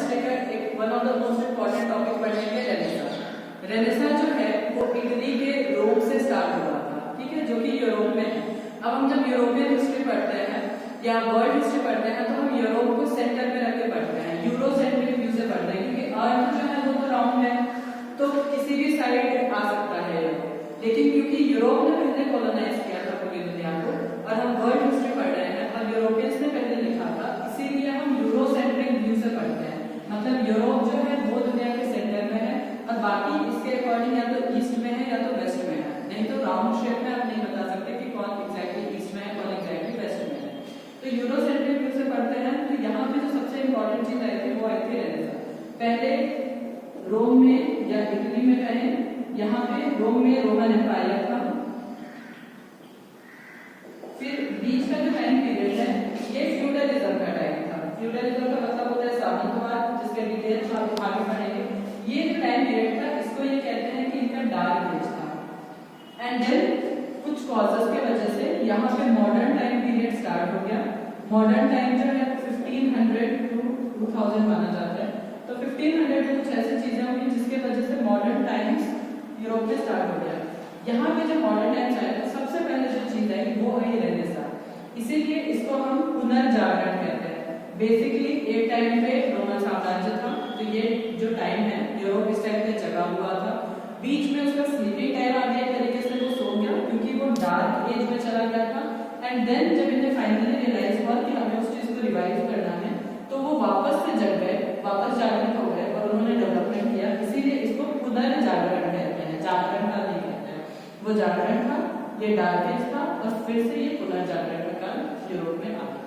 History का एक one of the most important topic पढ़ेंगे रेनेसां। रेनेसां जो है वो इटली के रोम से स्टार्ट हुआ था, ठीक है, जो कि यूरोप में है। अब हम जब यूरोपियन हिस्ट्री पढ़ते हैं या वर्ल्ड हिस्ट्री पढ़ते हैं तो हम यूरोप को सेंटर में रख के पढ़ते हैं, यूरोसेंट्रिक व्यू से पढ़ते हैं, क्योंकि अर्थ जो है वो तो राउंड है, तो किसी भी साइड आ सकता है। लेकिन क्योंकि यूरोप ने पहले कॉलोनाइज किया था पूरी दुनिया को और हम वर्ल्ड हिस्ट्री पढ़ रहे हैं और यूरोपियंस ने पहले लिखा था, इसीलिए हम यूरोसेंट्रिक व्यू से पढ़ते हैं। मतलब यूरोप जो है वो दुनिया के सेंटर में है और बाकी इसके अकॉर्डिंग या तो ईस्ट में है या तो वेस्ट में है, नहीं तो राउंड शेप में आप नहीं बता सकते कि कौन एग्जैक्टली ईस्ट में है कौन एग्जैक्टली वेस्ट में है। तो यूरोसेंट्रिक व्यू से पढ़ते हैं। तो यहाँ पे जो सबसे इंपॉर्टेंट चीज आई थी वो आई थी रेनेसां। पहले रोम में या इटली में कहें, यहाँ पे रोम में रोमन एम्पायर था। फिर बीच का जो टाइम पीरियड है ये फ्यूडलिज्म का टाइम था। फ्यूडलिज्म का मतलब होता है सामंतवाद, जिसके डिटेल्स हम आगे पढ़ेंगे। ये जो टाइम पीरियड था इसको ये कहते हैं कि इनका डार्क एज था। एंड देन कुछ कॉजेस के वजह से यहाँ पे मॉडर्न टाइम पीरियड स्टार्ट हो गया। मॉडर्न टाइम जो है 1500 टू 2000 माना जाता है। तो 1500 में कुछ ऐसी चीजें हुई जिसके वजह से मॉडर्न टाइम्स यूरोप में स्टार्ट हो गया। यहाँ पे जब मॉडर्न टाइम्स आए तो सबसे पहले जो चीज आई वो आई रेनेसां। इसीलिए इसको हम पुनर्जागरण कहते हैं। बेसिकली एक टाइम पे रोमन साम्राज्य था, तो ये जो टाइम है यूरोप इस टाइम पे जगा हुआ था। बीच में उसका स्लीपिंग टाइम आ गया, एक तरीके से वो सो गया क्योंकि वो डार्क एज में चला गया था। एंड देन जब इन्हें फाइनली रियलाइज हुआ कि हमें उस चीज को रिवाइव करना है तो वो वापस से जग गए, वापस जागृत हो गए और उन्होंने डेवलपमेंट किया। इसीलिए इसको पुनर्जागरण कहते हैं, जागरण का नहीं कहते हैं। वो जागरण था, ये डार्क एज था और फिर से ये पुनर्जागरण का यूरोप में आ गया।